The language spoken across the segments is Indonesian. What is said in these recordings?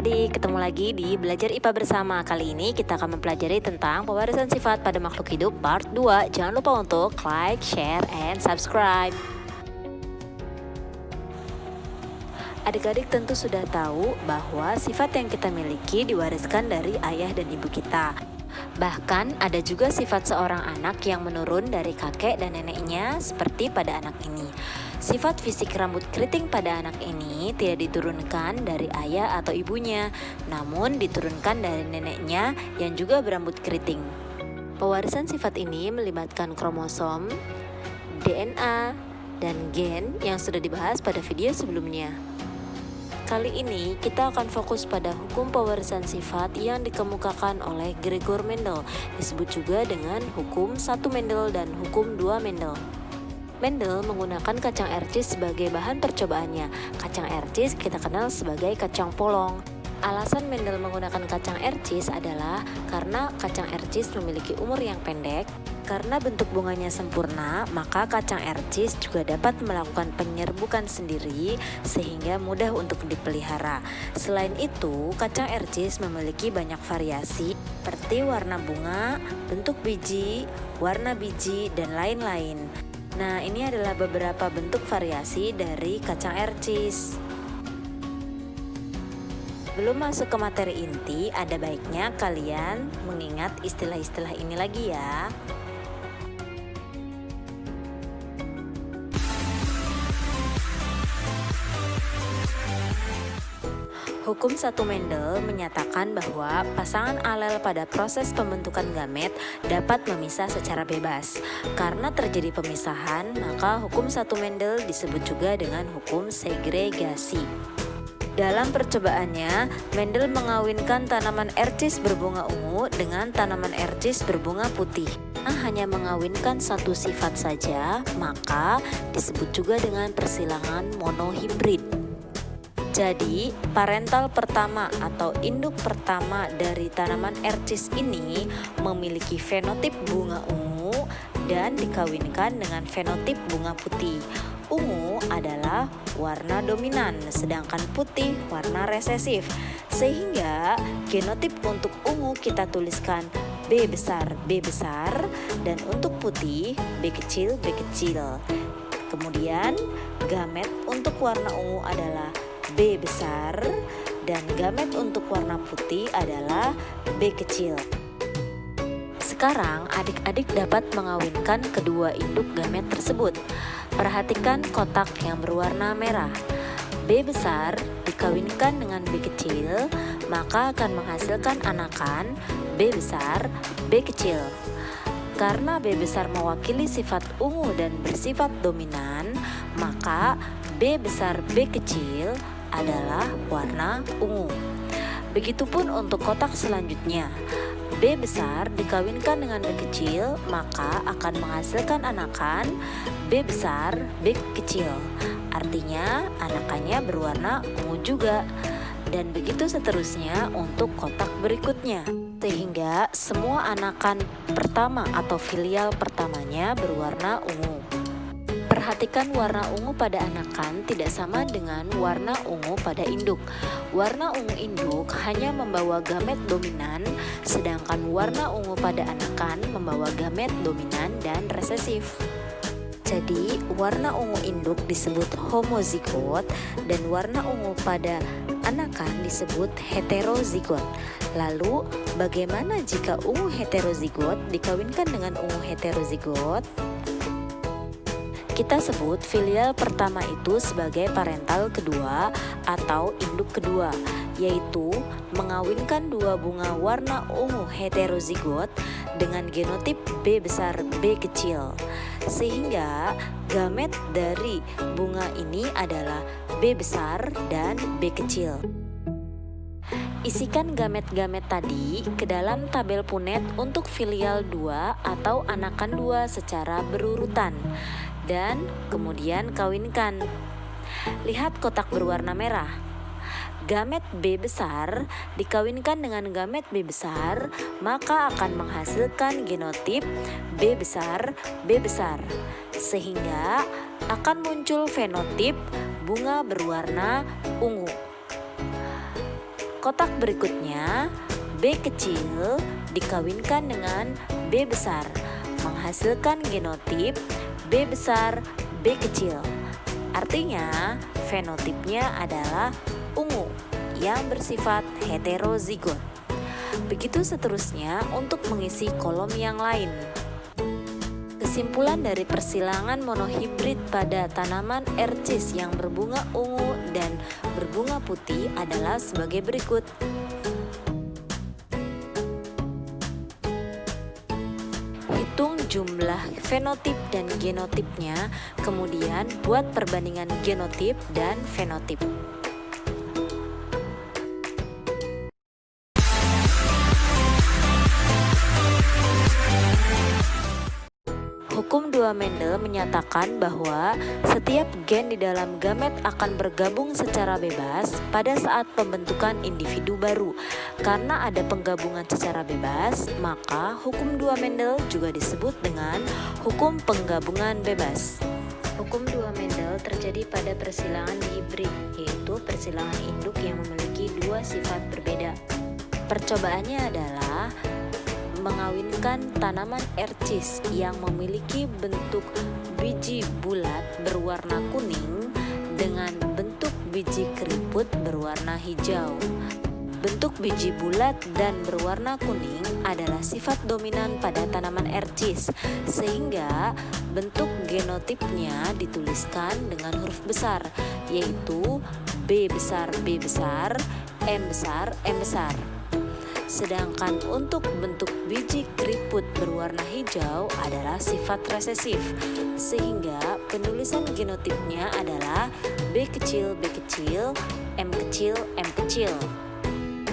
adik-adik, ketemu lagi di Belajar IPA Bersama. Kali ini kita akan mempelajari tentang pewarisan sifat pada makhluk hidup part 2. Jangan lupa untuk like, share, and subscribe. Adik-adik tentu sudah tahu bahwa sifat yang kita miliki diwariskan dari ayah dan ibu kita. Bahkan ada juga sifat seorang anak yang menurun dari kakek dan neneknya seperti pada anak ini. Sifat fisik rambut keriting pada anak ini tidak diturunkan dari ayah atau ibunya, namun diturunkan dari neneknya yang juga berambut keriting. Pewarisan sifat ini melibatkan kromosom, DNA, dan gen yang sudah dibahas pada video sebelumnya. Kali ini kita akan fokus pada hukum pewarisan sifat yang dikemukakan oleh Gregor Mendel, disebut juga dengan hukum 1 Mendel dan hukum 2 Mendel. Mendel menggunakan kacang ercis sebagai bahan percobaannya. Kacang ercis kita kenal sebagai kacang polong. Alasan Mendel menggunakan kacang ercis adalah karena kacang ercis memiliki umur yang pendek. Karena bentuk bunganya sempurna, maka kacang ercis juga dapat melakukan penyerbukan sendiri sehingga mudah untuk dipelihara. Selain itu, kacang ercis memiliki banyak variasi seperti warna bunga, bentuk biji, warna biji, dan lain-lain. Nah, ini adalah beberapa bentuk variasi dari kacang ercis. Belum masuk ke materi inti, ada baiknya kalian mengingat istilah-istilah ini lagi ya. Hukum 1 Mendel menyatakan bahwa pasangan alel pada proses pembentukan gamet dapat memisah secara bebas. Karena terjadi pemisahan, maka hukum 1 Mendel disebut juga dengan hukum segregasi. Dalam percobaannya, Mendel mengawinkan tanaman ercis berbunga ungu dengan tanaman ercis berbunga putih. Hanya mengawinkan satu sifat saja, maka disebut juga dengan persilangan monohibrid. Jadi, parental pertama atau induk pertama dari tanaman ercis ini memiliki fenotip bunga ungu dan dikawinkan dengan fenotip bunga putih. Ungu adalah warna dominan, sedangkan putih warna resesif. Sehingga genotip untuk ungu kita tuliskan B besar, dan untuk putih B kecil, B kecil. Kemudian, gamet untuk warna ungu adalah B besar dan gamet untuk warna putih adalah B kecil. Sekarang adik-adik dapat mengawinkan kedua induk gamet tersebut. Perhatikan kotak yang berwarna merah. B besar dikawinkan dengan B kecil, maka akan menghasilkan anakan B besar, B kecil. Karena B besar mewakili sifat ungu dan bersifat dominan, maka B besar B kecil adalah warna ungu. Begitupun untuk kotak selanjutnya. B besar dikawinkan dengan B kecil, maka akan menghasilkan anakan B besar B kecil. Artinya anakannya berwarna ungu juga. Dan begitu seterusnya untuk kotak berikutnya. Sehingga semua anakan pertama atau filial pertamanya berwarna ungu. Perhatikan warna ungu pada anakan tidak sama dengan warna ungu pada induk. Warna ungu induk hanya membawa gamet dominan, sedangkan warna ungu pada anakan membawa gamet dominan dan resesif. Jadi, warna ungu induk disebut homozigot dan warna ungu pada anakan disebut heterozigot. Lalu, bagaimana jika ungu heterozigot dikawinkan dengan ungu heterozigot? Kita sebut filial pertama itu sebagai parental kedua atau induk kedua, yaitu mengawinkan dua bunga warna ungu heterozigot dengan genotip B besar B kecil. Sehingga gamet dari bunga ini adalah B besar dan B kecil. Isikan gamet-gamet tadi ke dalam tabel Punnett untuk filial 2 atau anakan 2 secara berurutan. Dan kemudian kawinkan. Lihat kotak berwarna merah. Gamet B besar dikawinkan dengan gamet B besar, maka akan menghasilkan genotip B besar B besar. Sehingga akan muncul fenotip bunga berwarna ungu. kotak berikutnya, B kecil dikawinkan dengan B besar, menghasilkan genotip B besar B kecil. Artinya, fenotipnya adalah ungu yang bersifat heterozigot. Begitu seterusnya untuk mengisi kolom yang lain. Kesimpulan dari persilangan monohibrid pada tanaman ercis yang berbunga ungu dan berbunga putih adalah sebagai berikut. Hitung jumlah fenotip dan genotipnya, kemudian buat perbandingan genotip dan fenotip. Hukum 2 Mendel menyatakan bahwa setiap gen di dalam gamet akan bergabung secara bebas pada saat pembentukan individu baru. Karena ada penggabungan secara bebas, maka hukum 2 Mendel juga disebut dengan hukum penggabungan bebas. Hukum 2 Mendel terjadi pada persilangan hibrid, yaitu persilangan induk yang memiliki dua sifat berbeda. Percobaannya adalah mengawinkan tanaman ercis yang memiliki bentuk biji bulat berwarna kuning dengan bentuk biji keriput berwarna hijau. Bentuk biji bulat dan berwarna kuning adalah sifat dominan pada tanaman ercis, sehingga bentuk genotipnya dituliskan dengan huruf besar, yaitu B besar B besar, M besar M besar. Sedangkan untuk bentuk biji keriput berwarna hijau adalah sifat resesif, sehingga penulisan genotipnya adalah B kecil B kecil, M kecil M kecil.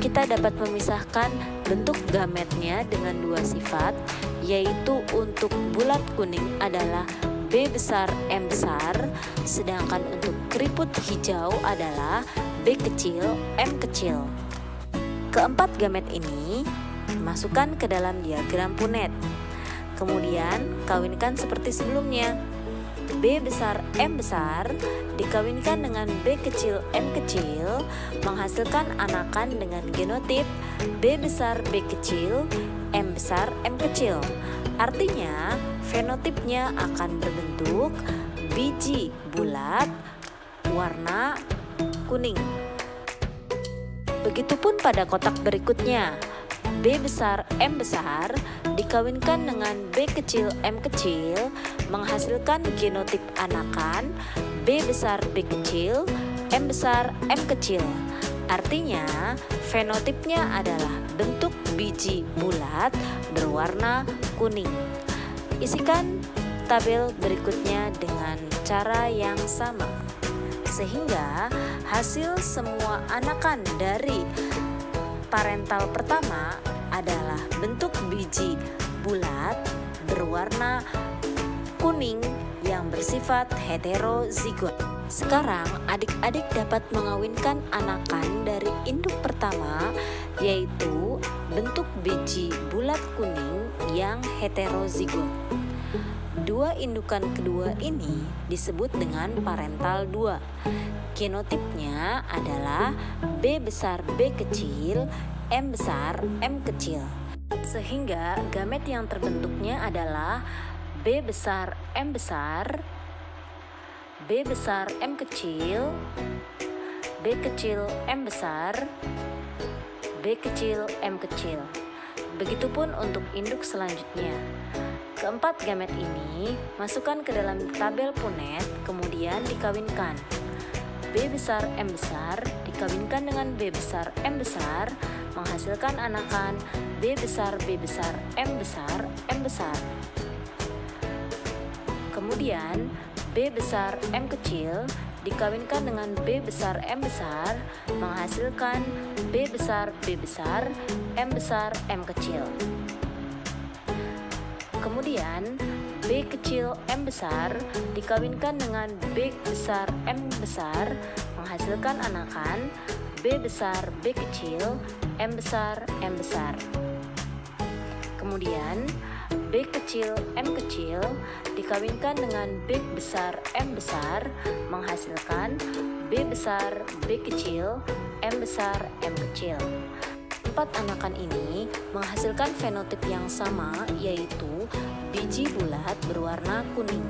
Kita dapat memisahkan bentuk gametnya dengan dua sifat, yaitu untuk bulat kuning adalah B besar M besar, sedangkan untuk keriput hijau adalah B kecil M kecil. Keempat gamet ini masukkan ke dalam diagram Punnett. Kemudian kawinkan seperti sebelumnya. B besar M besar dikawinkan dengan B kecil M kecil, menghasilkan anakan dengan genotip B besar B kecil, M besar M kecil. Artinya fenotipnya akan berbentuk biji bulat warna kuning. Begitupun pada kotak berikutnya, B besar M besar dikawinkan dengan B kecil M kecil, menghasilkan genotip anakan B besar B kecil, M besar M kecil. Artinya, fenotipnya adalah bentuk biji bulat berwarna kuning. Isikan tabel berikutnya dengan cara yang sama, sehingga hasil semua anakan dari parental pertama adalah bentuk biji bulat berwarna kuning yang bersifat heterozigot. Sekarang adik-adik dapat mengawinkan anakan dari induk pertama, yaitu bentuk biji bulat kuning yang heterozigot. Dua indukan kedua ini disebut dengan parental 2. Genotipnya adalah B besar B kecil, M besar M kecil. Sehingga gamet yang terbentuknya adalah B besar M besar, B besar M kecil, B kecil M besar, B kecil M kecil. Begitupun untuk induk selanjutnya. Keempat gamet ini masukkan ke dalam tabel Punnett, kemudian dikawinkan. B besar M besar dikawinkan dengan B besar M besar, menghasilkan anakan B besar B besar M besar M besar. Kemudian B besar M kecil dikawinkan dengan B besar M besar, menghasilkan B besar B besar M besar M kecil. Kemudian B kecil M besar dikawinkan dengan B besar M besar, menghasilkan anakan B besar B kecil M besar M besar. Kemudian B kecil M kecil dikawinkan dengan B besar M besar, menghasilkan B besar B kecil M besar, M kecil. Empat anakan ini menghasilkan fenotip yang sama, yaitu biji bulat berwarna kuning,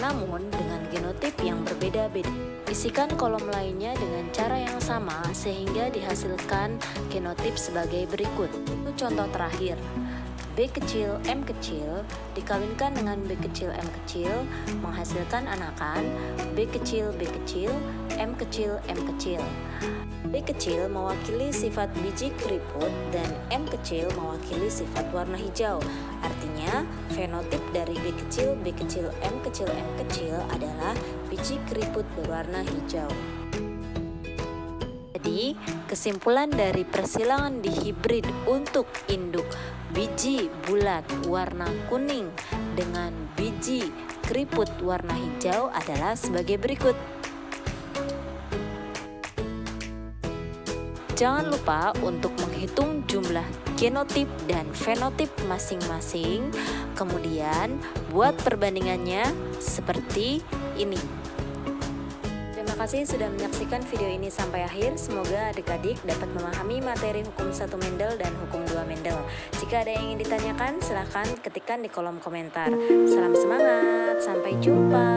namun dengan genotip yang berbeda-beda. Isikan kolom lainnya dengan cara yang sama sehingga dihasilkan genotip sebagai berikut. Contoh terakhir, B kecil M kecil dikawinkan dengan B kecil M kecil menghasilkan anakan B kecil M kecil M kecil. B kecil mewakili sifat biji keriput dan M kecil mewakili sifat warna hijau. Artinya, fenotip dari B kecil M kecil adalah biji keriput berwarna hijau. Jadi, kesimpulan dari persilangan dihibrid untuk induk biji bulat warna kuning dengan biji keriput warna hijau adalah sebagai berikut. Jangan lupa untuk menghitung jumlah genotip dan fenotip masing-masing, kemudian buat perbandingannya seperti ini. Terima kasih sudah menyaksikan video ini sampai akhir. Semoga adik-adik dapat memahami materi hukum 1 Mendel dan hukum 2 Mendel. Jika ada yang ingin ditanyakan, silahkan ketikkan di kolom komentar. Salam semangat, sampai jumpa.